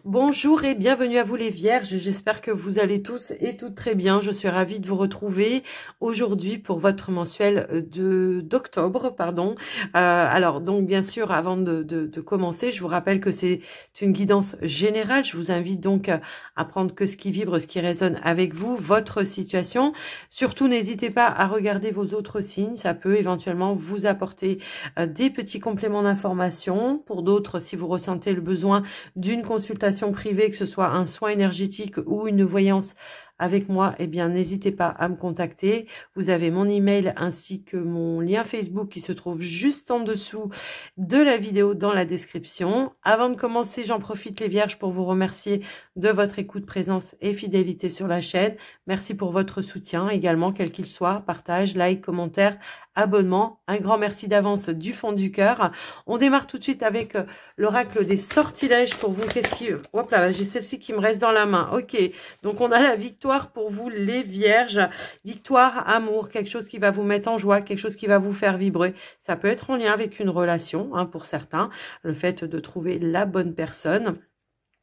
Bonjour et bienvenue à vous les Vierges, j'espère que vous allez tous et toutes très bien. Je suis ravie de vous retrouver aujourd'hui pour votre mensuel d'octobre, pardon. Alors donc bien sûr, avant de commencer, je vous rappelle que c'est une guidance générale. Je vous invite donc à prendre que ce qui vibre, ce qui résonne avec vous, votre situation. Surtout, n'hésitez pas à regarder vos autres signes, ça peut éventuellement vous apporter des petits compléments d'information. Pour d'autres, si vous ressentez le besoin d'une consultation privée, que ce soit un soin énergétique ou une voyance avec moi, eh bien n'hésitez pas à me contacter. Vous avez mon email ainsi que mon lien Facebook qui se trouve juste en dessous de la vidéo dans la description. Avant de commencer, j'en profite les Vierges pour vous remercier de votre écoute, présence et fidélité sur la chaîne. Merci pour votre soutien également, quel qu'il soit, partage, like, commentaire, abonnement. Un grand merci d'avance du fond du cœur. On démarre tout de suite avec l'oracle des sortilèges pour vous. Qu'est-ce qui... Hop là, j'ai celle-ci qui me reste dans la main. Ok, donc on a la victoire pour vous les Vierges. Victoire, amour, quelque chose qui va vous mettre en joie, quelque chose qui va vous faire vibrer. Ça peut être en lien avec une relation, hein, pour certains. Le fait de trouver la bonne personne,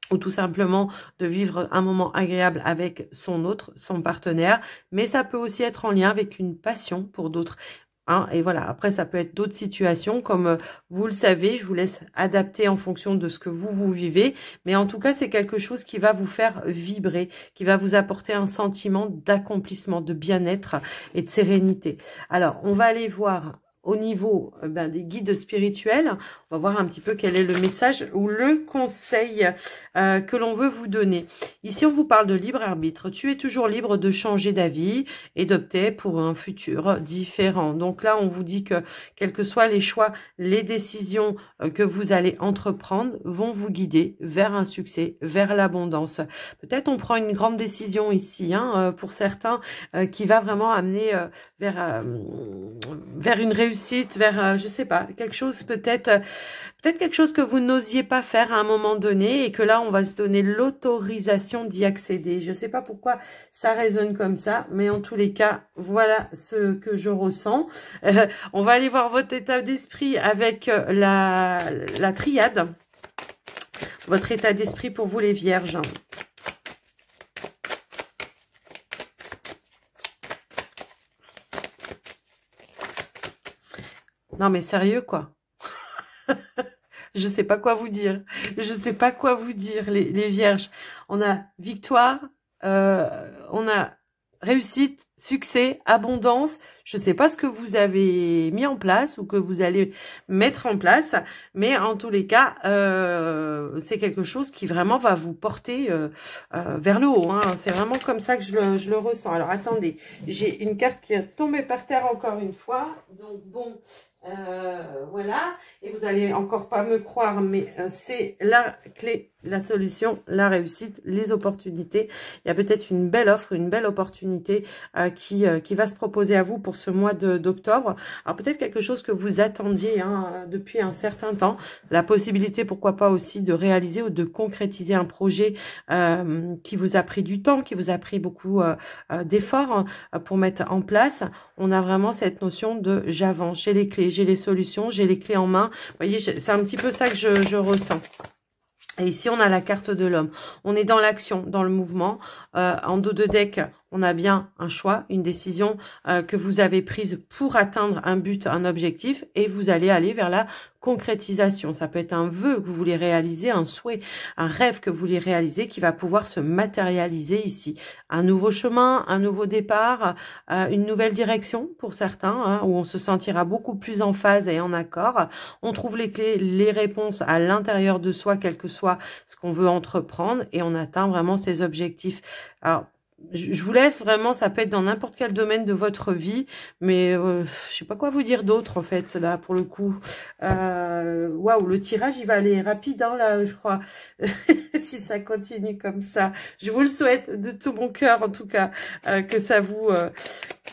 ou tout simplement de vivre un moment agréable avec son partenaire. Mais ça peut aussi être en lien avec une passion pour d'autres. Hein, et voilà, après ça peut être d'autres situations comme vous le savez, je vous laisse adapter en fonction de ce que vous vivez, mais en tout cas c'est quelque chose qui va vous faire vibrer, qui va vous apporter un sentiment d'accomplissement, de bien-être et de sérénité. Alors on va aller voir au niveau des guides spirituels, on va voir un petit peu quel est le message ou le conseil que l'on veut vous donner. Ici, on vous parle de libre arbitre. Tu es toujours libre de changer d'avis et d'opter pour un futur différent. Donc là, on vous dit que quels que soient les choix, les décisions que vous allez entreprendre vont vous guider vers un succès, vers l'abondance. Peut-être on prend une grande décision ici, hein, pour certains, qui va vraiment amener vers une réussite, vers, je sais pas, quelque chose peut-être quelque chose que vous n'osiez pas faire à un moment donné et que là, on va se donner l'autorisation d'y accéder. Je ne sais pas pourquoi ça résonne comme ça, mais en tous les cas, voilà ce que je ressens. On va aller voir votre état d'esprit avec la triade. Votre état d'esprit pour vous les Vierges. Non mais sérieux quoi. Je sais pas quoi vous dire. Je sais pas quoi vous dire, les Vierges. On a victoire, on a réussite, succès, abondance. Je sais pas ce que vous avez mis en place ou que vous allez mettre en place, mais en tous les cas, c'est quelque chose qui vraiment va vous porter vers le haut. Hein. C'est vraiment comme ça que je le ressens. Alors attendez, j'ai une carte qui est tombée par terre encore une fois. Donc bon... voilà, et vous allez encore pas me croire, mais c'est la clé, la solution, la réussite, les opportunités. Il y a peut-être une belle offre, une belle opportunité qui va se proposer à vous pour ce mois d'octobre. Alors peut-être quelque chose que vous attendiez depuis un certain temps, la possibilité pourquoi pas aussi de réaliser ou de concrétiser un projet qui vous a pris du temps, qui vous a pris beaucoup d'efforts pour mettre en place. On a vraiment cette notion de j'avance, j'ai les clés, j'ai les solutions, j'ai les clés en main. Vous voyez, c'est un petit peu ça que je ressens. Et ici, on a la carte de l'homme. On est dans l'action, dans le mouvement. En dos de deck, on a bien un choix, une décision que vous avez prise pour atteindre un but, un objectif. Et vous allez aller vers la concrétisation. Ça peut être un vœu que vous voulez réaliser, un souhait, un rêve que vous voulez réaliser qui va pouvoir se matérialiser ici. Un nouveau chemin, un nouveau départ, une nouvelle direction pour certains, hein, où on se sentira beaucoup plus en phase et en accord. On trouve les clés, les réponses à l'intérieur de soi, quel que soit ce qu'on veut entreprendre, et on atteint vraiment ses objectifs. Alors, je vous laisse vraiment, ça peut être dans n'importe quel domaine de votre vie, mais je sais pas quoi vous dire d'autre en fait, là, pour le coup. Waouh, le tirage, il va aller rapide, hein, là, je crois, si ça continue comme ça. Je vous le souhaite de tout mon cœur, en tout cas, que ça vous...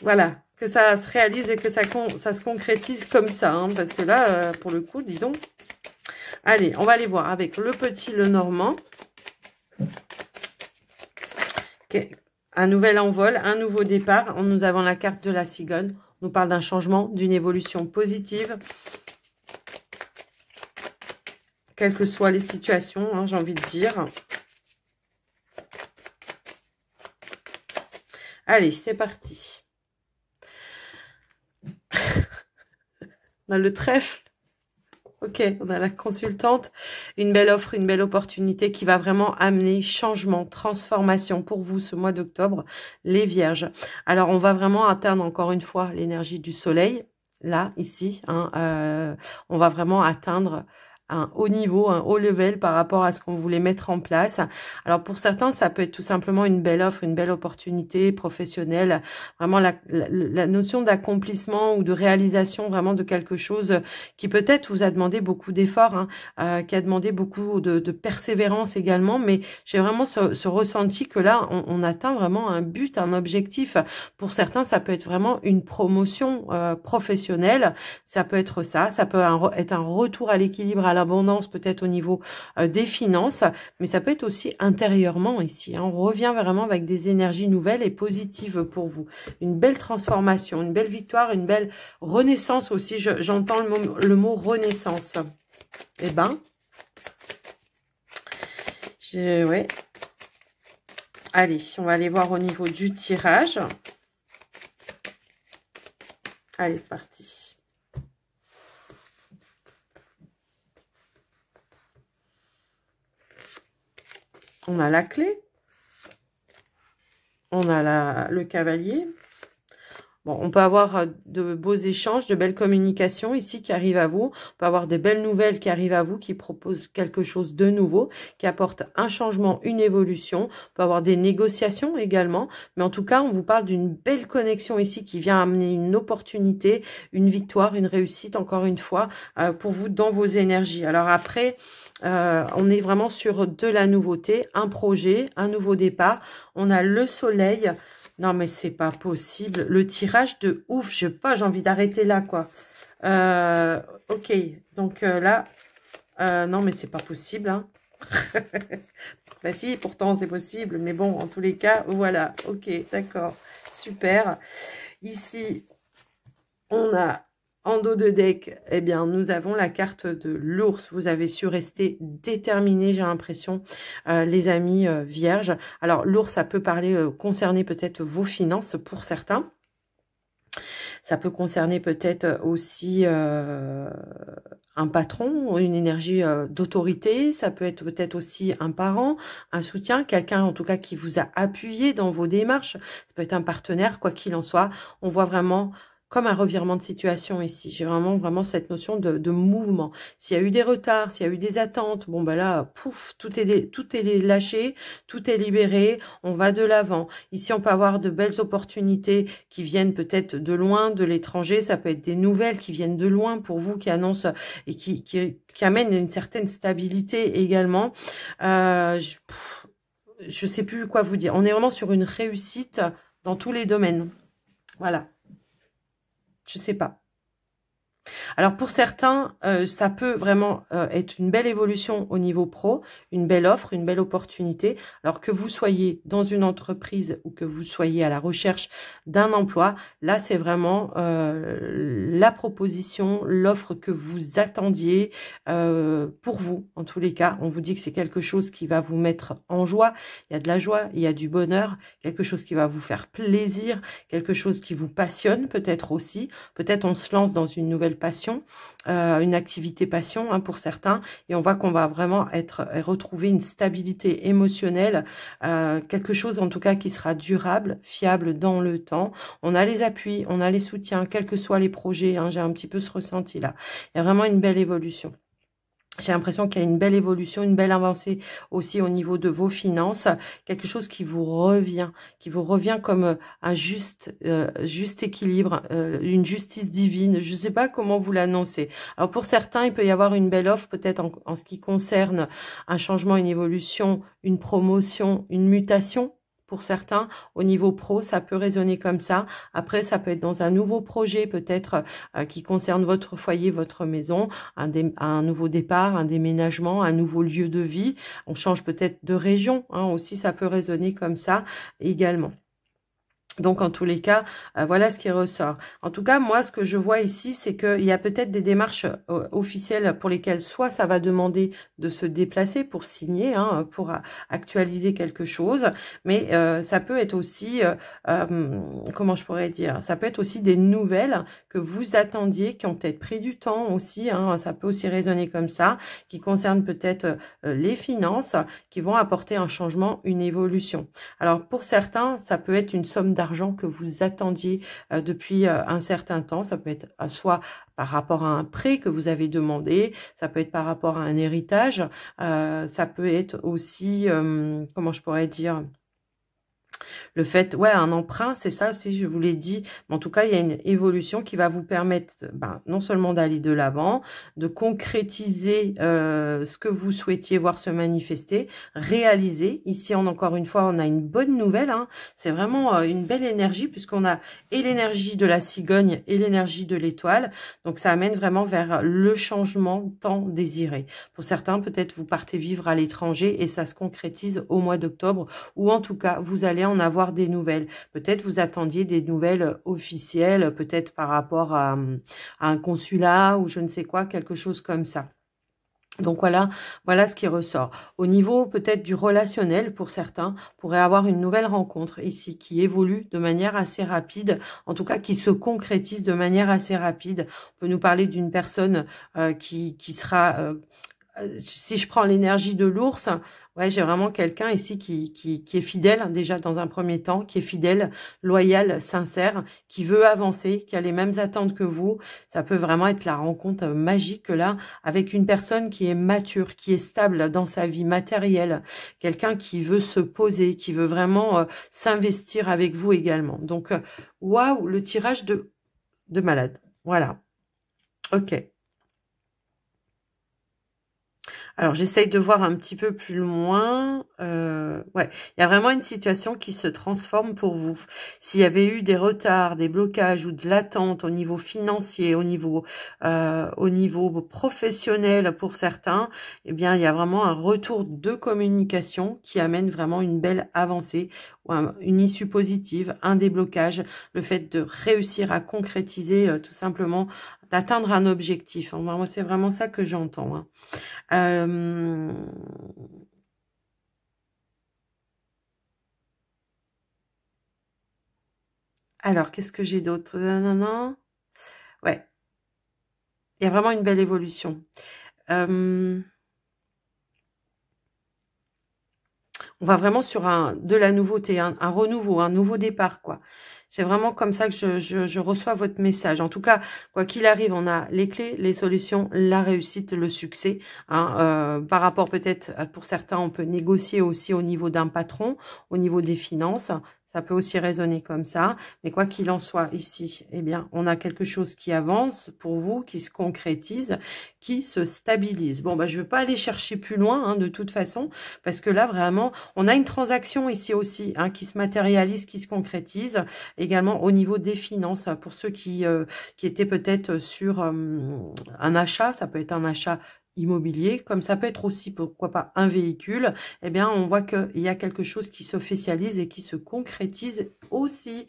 voilà, que ça se réalise et que ça se concrétise comme ça, hein, parce que là, pour le coup, dis donc... Allez, on va aller voir avec le petit Lenormand. Okay. Un nouvel envol, un nouveau départ. Nous avons la carte de la cigogne. On nous parle d'un changement, d'une évolution positive. quelles que soient les situations, hein, j'ai envie de dire. Allez, c'est parti. On a le trèfle. Ok, on a la consultante. Une belle offre, une belle opportunité qui va vraiment amener changement, transformation pour vous ce mois d'octobre, les vierges. Alors, on va vraiment atteindre encore une fois l'énergie du soleil. Là, ici, hein, on va vraiment atteindre un haut niveau, un haut level par rapport à ce qu'on voulait mettre en place. Alors pour certains, ça peut être tout simplement une belle offre, une belle opportunité professionnelle, vraiment la notion d'accomplissement ou de réalisation vraiment de quelque chose qui peut-être vous a demandé beaucoup d'efforts, hein, qui a demandé beaucoup de persévérance également, mais j'ai vraiment ce ressenti que là, on atteint vraiment un but, un objectif. Pour certains, ça peut être vraiment une promotion professionnelle, ça peut être ça peut être un retour à l'équilibre, à l'abondance, peut-être au niveau des finances, mais ça peut être aussi intérieurement ici, hein. On revient vraiment avec des énergies nouvelles et positives pour vous. Une belle transformation, une belle victoire, une belle renaissance aussi. J'entends le mot renaissance. Eh ben, ouais. Allez, on va aller voir au niveau du tirage. Allez, c'est parti. On a la clé. On a le cavalier. Bon, on peut avoir de beaux échanges, de belles communications ici qui arrivent à vous. On peut avoir des belles nouvelles qui arrivent à vous, qui proposent quelque chose de nouveau, qui apporte un changement, une évolution. On peut avoir des négociations également. Mais en tout cas, on vous parle d'une belle connexion ici qui vient amener une opportunité, une victoire, une réussite, encore une fois, pour vous dans vos énergies. Alors après, on est vraiment sur de la nouveauté, un projet, un nouveau départ. On a le soleil. Non, mais c'est pas possible. Le tirage de ouf, j'ai envie d'arrêter là, quoi. Ok, donc là, non, mais c'est pas possible, hein. Bah si, pourtant c'est possible, mais bon, en tous les cas, voilà. Ok, d'accord, super. Ici, on a en dos de deck, eh bien, nous avons la carte de l'ours. Vous avez su rester déterminé, j'ai l'impression, les amis vierges. Alors, l'ours, ça peut concerner peut-être vos finances pour certains. Ça peut concerner peut-être aussi un patron, une énergie d'autorité. Ça peut être peut-être aussi un parent, un soutien, quelqu'un en tout cas qui vous a appuyé dans vos démarches. Ça peut être un partenaire, quoi qu'il en soit. On voit vraiment comme un revirement de situation ici. J'ai vraiment cette notion de mouvement. S'il y a eu des retards, s'il y a eu des attentes, bon ben là, pouf, tout est lâché, tout est libéré, on va de l'avant. Ici, on peut avoir de belles opportunités qui viennent peut-être de loin, de l'étranger. Ça peut être des nouvelles qui viennent de loin pour vous, qui annoncent et qui amènent une certaine stabilité également. Je sais plus quoi vous dire. On est vraiment sur une réussite dans tous les domaines. Voilà. Je sais pas. Alors pour certains, ça peut vraiment être une belle évolution au niveau pro, une belle offre, une belle opportunité. Alors que vous soyez dans une entreprise ou que vous soyez à la recherche d'un emploi, là c'est vraiment la proposition, l'offre que vous attendiez pour vous. En tous les cas, on vous dit que c'est quelque chose qui va vous mettre en joie. Il y a de la joie, il y a du bonheur, quelque chose qui va vous faire plaisir, quelque chose qui vous passionne peut-être aussi. Peut-être on se lance dans une nouvelle passion, une activité passion hein, pour certains, et on voit qu'on va vraiment retrouver une stabilité émotionnelle, quelque chose en tout cas qui sera durable, fiable dans le temps. On a les appuis, on a les soutiens, quels que soient les projets, hein, j'ai un petit peu ce ressenti là. Il y a vraiment une belle évolution. J'ai l'impression qu'il y a une belle évolution, une belle avancée aussi au niveau de vos finances, quelque chose qui vous revient comme un juste équilibre, une justice divine. Je ne sais pas comment vous l'annoncez. Alors pour certains, il peut y avoir une belle offre, peut-être en ce qui concerne un changement, une évolution, une promotion, une mutation. Pour certains, au niveau pro, ça peut résonner comme ça. Après, ça peut être dans un nouveau projet, peut-être qui concerne votre foyer, votre maison, un nouveau départ, un déménagement, un nouveau lieu de vie. On change peut-être de région, hein, aussi, ça peut résonner comme ça également. Donc, en tous les cas, voilà ce qui ressort. En tout cas, moi, ce que je vois ici, c'est qu'il y a peut-être des démarches officielles pour lesquelles soit ça va demander de se déplacer pour signer, hein, pour actualiser quelque chose, mais ça peut être aussi, comment je pourrais dire, ça peut être aussi des nouvelles que vous attendiez, qui ont peut-être pris du temps aussi, hein, ça peut aussi résonner comme ça, qui concernent peut-être les finances, qui vont apporter un changement, une évolution. Alors, pour certains, ça peut être une somme d'argent que vous attendiez depuis un certain temps. Ça peut être soit par rapport à un prêt que vous avez demandé, ça peut être par rapport à un héritage, ça peut être aussi, comment je pourrais dire, le fait, ouais, un emprunt, c'est ça aussi, je vous l'ai dit. Mais en tout cas, il y a une évolution qui va vous permettre, ben, non seulement d'aller de l'avant, de concrétiser ce que vous souhaitiez voir se manifester, réaliser. Ici, encore une fois, on a une bonne nouvelle. Hein. C'est vraiment une belle énergie puisqu'on a et l'énergie de la cigogne et l'énergie de l'étoile. Donc, ça amène vraiment vers le changement tant désiré. Pour certains, peut-être vous partez vivre à l'étranger et ça se concrétise au mois d'octobre ou en tout cas, vous allez en avoir des nouvelles. Peut-être vous attendiez des nouvelles officielles, peut-être par rapport à un consulat ou je ne sais quoi, quelque chose comme ça. Donc voilà ce qui ressort. Au niveau peut-être du relationnel, pour certains, pourrait avoir une nouvelle rencontre ici qui évolue de manière assez rapide, en tout cas qui se concrétise de manière assez rapide. On peut nous parler d'une personne qui sera... si je prends l'énergie de l'ours, ouais, j'ai vraiment quelqu'un ici qui est fidèle déjà dans un premier temps, qui est fidèle, loyal, sincère, qui veut avancer, qui a les mêmes attentes que vous. Ça peut vraiment être la rencontre magique là, avec une personne qui est mature, qui est stable dans sa vie matérielle, quelqu'un qui veut se poser, qui veut vraiment s'investir avec vous également. Donc, waouh, le tirage de malade. Voilà. Ok. Alors, j'essaye de voir un petit peu plus loin. Ouais, il y a vraiment une situation qui se transforme pour vous. S'il y avait eu des retards, des blocages ou de l'attente au niveau financier, au niveau professionnel pour certains, eh bien, il y a vraiment un retour de communication qui amène vraiment une belle avancée, une issue positive, un déblocage, le fait de réussir à concrétiser tout simplement, d'atteindre un objectif. Moi, c'est vraiment ça que j'entends. Hein. Euh, Alors, qu'est-ce que j'ai d'autre? Non, non. Ouais, il y a vraiment une belle évolution. On va vraiment sur de la nouveauté, un renouveau, un nouveau départ, quoi. C'est vraiment comme ça que je reçois votre message. En tout cas, quoi qu'il arrive, on a les clés, les solutions, la réussite, le succès. Hein, par rapport peut-être, pour certains, on peut négocier aussi au niveau d'un patron, au niveau des finances. Ça peut aussi résonner comme ça. Mais quoi qu'il en soit, ici, eh bien, on a quelque chose qui avance pour vous, qui se concrétise, qui se stabilise. Bon, bah, je ne vais pas aller chercher plus loin, hein, de toute façon, parce que là, vraiment, on a une transaction ici aussi, hein, qui se matérialise, qui se concrétise également au niveau des finances. Pour ceux qui étaient peut-être sur un achat, ça peut être un achat immobilier, comme ça peut être aussi, pourquoi pas, un véhicule, eh bien, on voit qu'il y a quelque chose qui s'officialise et qui se concrétise aussi.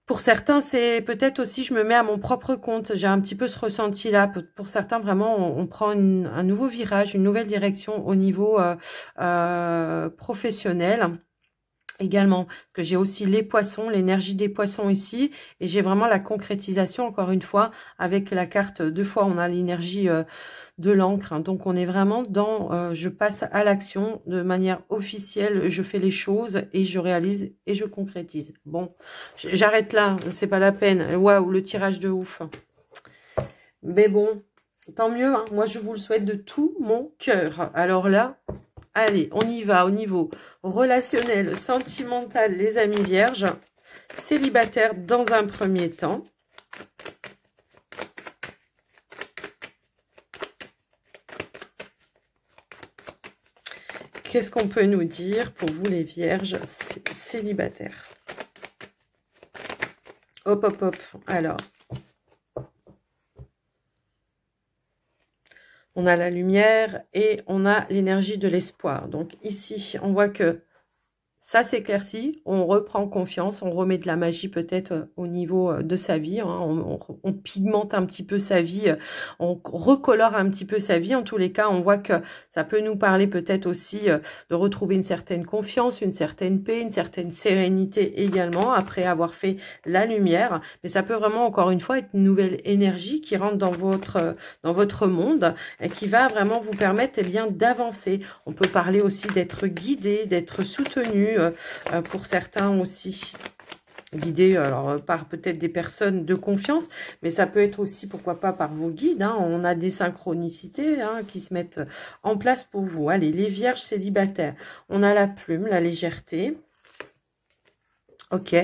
Pour certains, c'est peut-être aussi, je me mets à mon propre compte. J'ai un petit peu ce ressenti-là. Pour certains, vraiment, on prend un nouveau virage, une nouvelle direction au niveau professionnel. Également, parce que j'ai aussi les poissons, l'énergie des poissons ici, et j'ai vraiment la concrétisation, encore une fois, avec la carte, deux fois, on a l'énergie de l'encre, hein. Donc, on est vraiment dans, je passe à l'action de manière officielle, je fais les choses et je réalise et je concrétise. Bon, j'arrête là, c'est pas la peine. Waouh, le tirage de ouf. Mais bon, tant mieux, hein. Moi, je vous le souhaite de tout mon cœur. Alors là... Allez, on y va au niveau relationnel, sentimental, les amis vierges. Célibataire dans un premier temps. Qu'est-ce qu'on peut nous dire pour vous les vierges célibataires? Hop, hop, hop. Alors, on a la lumière et on a l'énergie de l'espoir. Donc ici, on voit que ça s'éclaircit, on reprend confiance, on remet de la magie peut-être au niveau de sa vie, hein, on pigmente un petit peu sa vie, on recolore un petit peu sa vie. En tous les cas, on voit que ça peut nous parler peut-être aussi de retrouver une certaine confiance, une certaine paix, une certaine sérénité également, après avoir fait la lumière. Mais ça peut vraiment, encore une fois, être une nouvelle énergie qui rentre dans votre monde et qui va vraiment vous permettre eh bien d'avancer. On peut parler aussi d'être guidé, d'être soutenu, pour certains aussi. Guidé alors par peut-être des personnes de confiance, mais ça peut être aussi, pourquoi pas, par vos guides. Hein. On a des synchronicités qui se mettent en place pour vous. Allez, les vierges célibataires. On a la plume, la légèreté. Ok,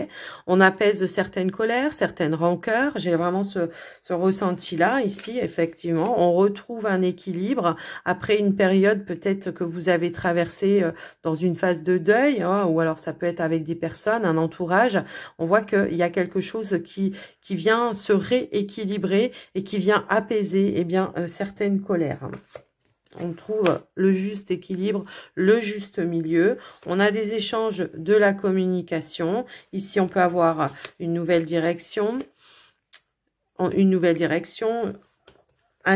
on apaise certaines colères, certaines rancœurs. J'ai vraiment ce ressenti-là ici, effectivement. On retrouve un équilibre après une période peut-être que vous avez traversée dans une phase de deuil, hein, ou alors ça peut être avec des personnes, un entourage. On voit qu'il y a quelque chose qui vient se rééquilibrer et qui vient apaiser eh bien, certaines colères. On trouve le juste équilibre, le juste milieu. On a des échanges de la communication. Ici, on peut avoir une nouvelle direction. Un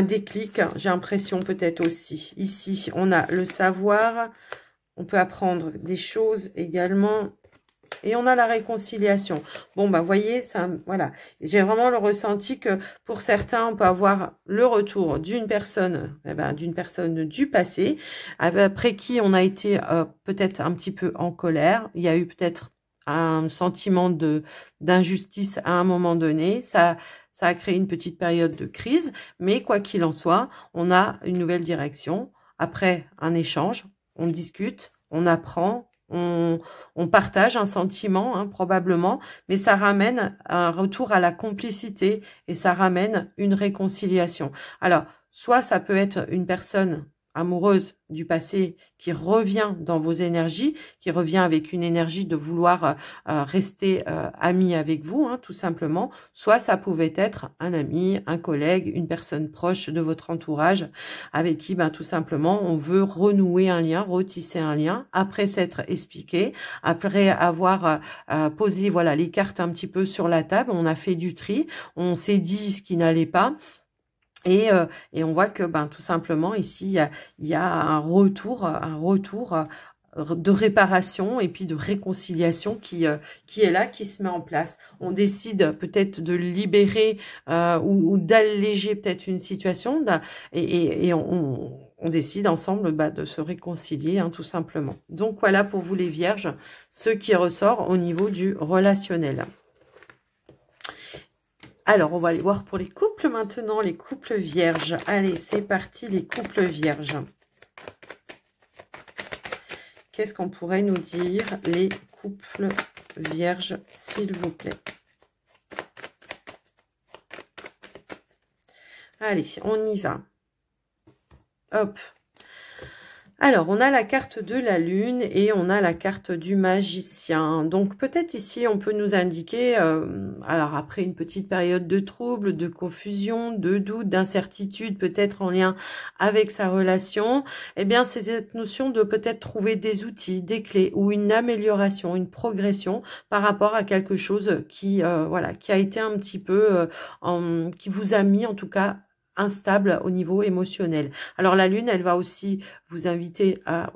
déclic, j'ai l'impression peut-être aussi. Ici, on a le savoir. On peut apprendre des choses également. Et on a la réconciliation. Bon, bah, vous voyez, ça, voilà. J'ai vraiment le ressenti que pour certains, on peut avoir le retour d'une personne, d'une personne du passé, après qui on a été peut-être un petit peu en colère. Il y a eu peut-être un sentiment d'injustice à un moment donné. Ça a créé une petite période de crise. Mais quoi qu'il en soit, on a une nouvelle direction. Après un échange, on discute, on apprend, on partage un sentiment, hein, probablement, mais ça ramène un retour à la complicité et ça ramène une réconciliation. Alors, soit ça peut être une personne amoureuse du passé qui revient dans vos énergies, qui revient avec une énergie de vouloir rester ami avec vous, hein, tout simplement. Soit ça pouvait être un ami, un collègue, une personne proche de votre entourage avec qui tout simplement on veut renouer un lien, retisser un lien après s'être expliqué, après avoir posé voilà les cartes un petit peu sur la table, on a fait du tri, on s'est dit ce qui n'allait pas. Et on voit que tout simplement ici il y a un retour de réparation et puis de réconciliation qui est là, qui se met en place. On décide peut-être de libérer ou d'alléger peut-être une situation et on décide ensemble de se réconcilier, hein, tout simplement. Donc voilà pour vous les vierges, ce qui ressort au niveau du relationnel. Alors, on va aller voir pour les couples maintenant, les couples vierges. Allez, c'est parti, les couples vierges. Qu'est-ce qu'on pourrait nous dire, les couples vierges, s'il vous plaît? Allez, on y va. Hop. Alors, on a la carte de la lune et on a la carte du magicien. Donc, peut-être ici, on peut nous indiquer, alors après une petite période de trouble, de confusion, de doute, d'incertitude, peut-être en lien avec sa relation, eh bien, c'est cette notion de peut-être trouver des outils, des clés ou une amélioration, une progression par rapport à quelque chose qui, voilà, qui a été un petit peu, qui vous a mis en tout cas instable au niveau émotionnel. Alors la lune, elle va aussi vous inviter à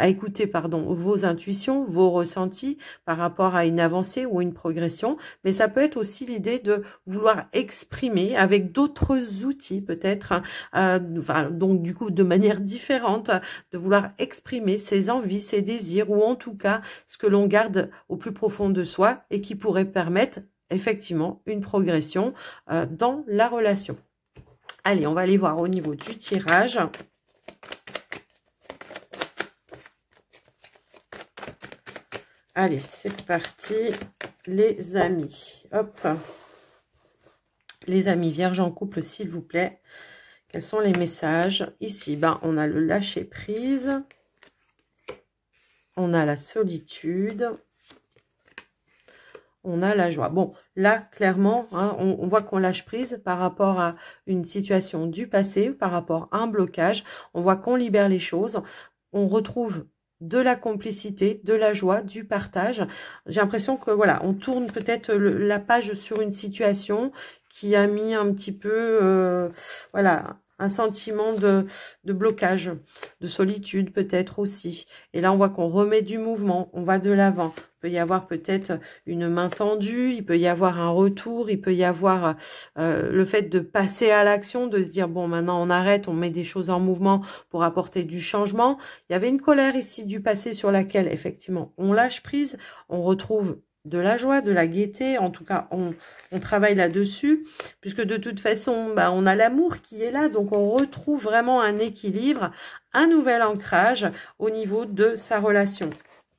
écouter vos intuitions, vos ressentis par rapport à une avancée ou une progression, mais ça peut être aussi l'idée de vouloir exprimer avec d'autres outils peut-être, donc du coup de manière différente, de vouloir exprimer ses envies, ses désirs ou en tout cas ce que l'on garde au plus profond de soi et qui pourrait permettre effectivement une progression dans la relation. Allez, on va aller voir au niveau du tirage. Allez, c'est parti, les amis. Hop. Les amis vierges en couple, s'il vous plaît. Quels sont les messages? Ici, on a le lâcher prise. On a la solitude. On a la joie. Bon, là, clairement, hein, on voit qu'on lâche prise par rapport à une situation du passé, par rapport à un blocage. On voit qu'on libère les choses. On retrouve de la complicité, de la joie, du partage. J'ai l'impression que voilà, on tourne peut-être la page sur une situation qui a mis un petit peu, voilà, un sentiment de blocage, de solitude peut-être aussi. Et là, on voit qu'on remet du mouvement, on va de l'avant. Il peut y avoir peut-être une main tendue, il peut y avoir un retour, il peut y avoir le fait de passer à l'action, de se dire, bon, maintenant on arrête, on met des choses en mouvement pour apporter du changement. Il y avait une colère ici du passé sur laquelle, effectivement, on lâche prise, on retrouve de la joie, de la gaieté, en tout cas, on travaille là-dessus, puisque de toute façon, bah, on a l'amour qui est là, donc on retrouve vraiment un équilibre, un nouvel ancrage au niveau de sa relation.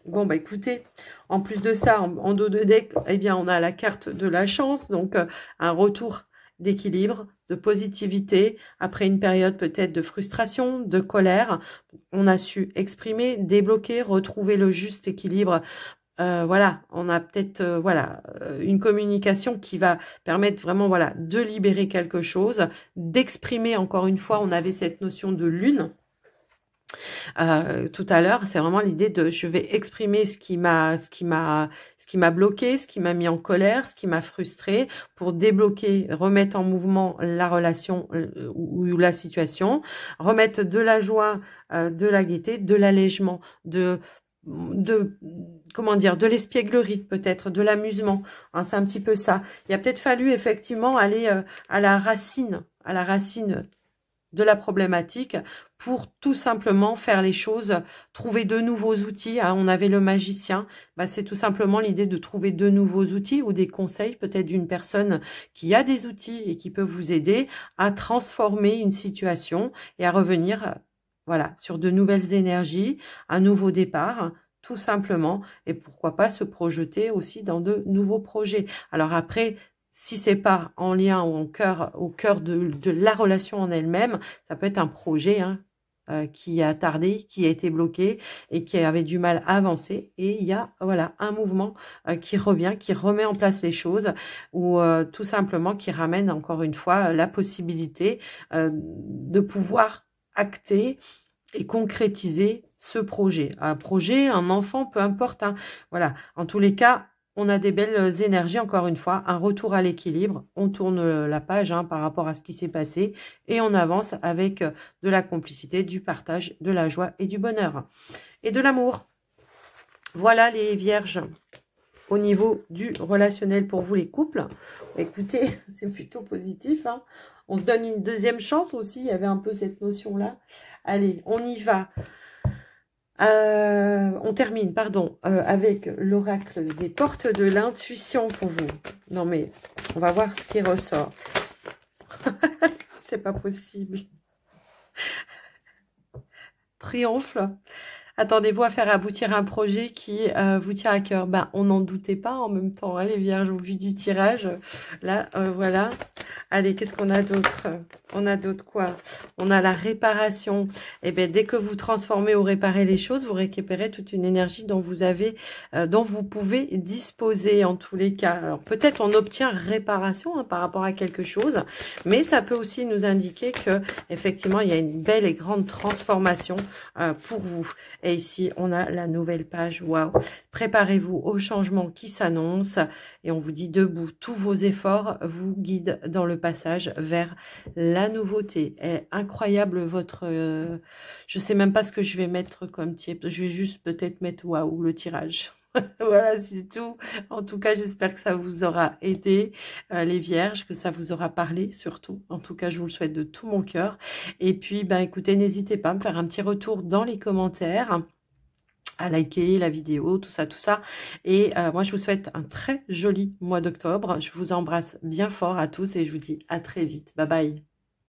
Bon, bah écoutez, en plus de ça, en dos de deck, eh bien, on a la carte de la chance, donc un retour d'équilibre, de positivité, après une période peut-être de frustration, de colère. On a su exprimer, débloquer, retrouver le juste équilibre. Voilà, on a peut-être voilà, une communication qui va permettre vraiment voilà, de libérer quelque chose, d'exprimer encore une fois, on avait cette notion de lune. Tout à l'heure, c'est vraiment l'idée de je vais exprimer ce qui m'a bloqué, ce qui m'a mis en colère, ce qui m'a frustré pour débloquer, remettre en mouvement la relation ou la situation, remettre de la joie, de la gaieté, de l'allègement, de comment dire, de l'espièglerie peut-être, de l'amusement, hein, c'est un petit peu ça. Il a peut-être fallu effectivement aller à la racine de la problématique pour tout simplement faire les choses, trouver de nouveaux outils. Hein. On avait le magicien, bah, c'est tout simplement l'idée de trouver de nouveaux outils ou des conseils peut-être d'une personne qui a des outils et qui peut vous aider à transformer une situation et à revenir voilà, sur de nouvelles énergies, un nouveau départ, tout simplement, et pourquoi pas se projeter aussi dans de nouveaux projets. Alors après, si c'est pas en lien ou au cœur de la relation en elle-même, ça peut être un projet hein, qui a tardé, qui a été bloqué et qui avait du mal à avancer. Et il y a voilà un mouvement qui revient, qui remet en place les choses ou tout simplement qui ramène encore une fois la possibilité de pouvoir acter et concrétiser ce projet. Un projet, un enfant, peu importe. Hein. Voilà, en tous les cas, on a des belles énergies, encore une fois, un retour à l'équilibre. On tourne la page hein, par rapport à ce qui s'est passé et on avance avec de la complicité, du partage, de la joie et du bonheur. Et de l'amour. Voilà les vierges au niveau du relationnel pour vous les couples. Écoutez, c'est plutôt positif. Hein. On se donne une deuxième chance aussi, il y avait un peu cette notion-là. Allez, on y va. On termine, pardon, avec l'oracle des portes de l'intuition pour vous. Non mais, on va voir ce qui ressort. C'est pas possible. Triomphe. Attendez-vous à faire aboutir un projet qui vous tient à cœur. Ben, on n'en doutait pas en même temps, hein, les vierges, au vu du tirage. Là, voilà. Allez, qu'est-ce qu'on a d'autre? On a d'autre quoi? On a la réparation. Et bien, dès que vous transformez ou réparez les choses, vous récupérez toute une énergie dont vous avez, dont vous pouvez disposer en tous les cas. Alors, peut-être on obtient réparation hein, par rapport à quelque chose, mais ça peut aussi nous indiquer que effectivement, il y a une belle et grande transformation pour vous. Et ici, on a la nouvelle page. Waouh! Préparez-vous au changement qui s'annonce. Et on vous dit debout. Tous vos efforts vous guident dans le passage vers la nouveauté. Est incroyable votre... je sais même pas ce que je vais mettre comme tirage. Je vais juste peut-être mettre waouh le tirage. Voilà, c'est tout. En tout cas, j'espère que ça vous aura aidé, les vierges, que ça vous aura parlé surtout. En tout cas, je vous le souhaite de tout mon cœur. Et puis, ben, écoutez, n'hésitez pas à me faire un petit retour dans les commentaires, à liker la vidéo, tout ça, tout ça. Et moi, je vous souhaite un très joli mois d'octobre. Je vous embrasse bien fort à tous et je vous dis à très vite. Bye bye.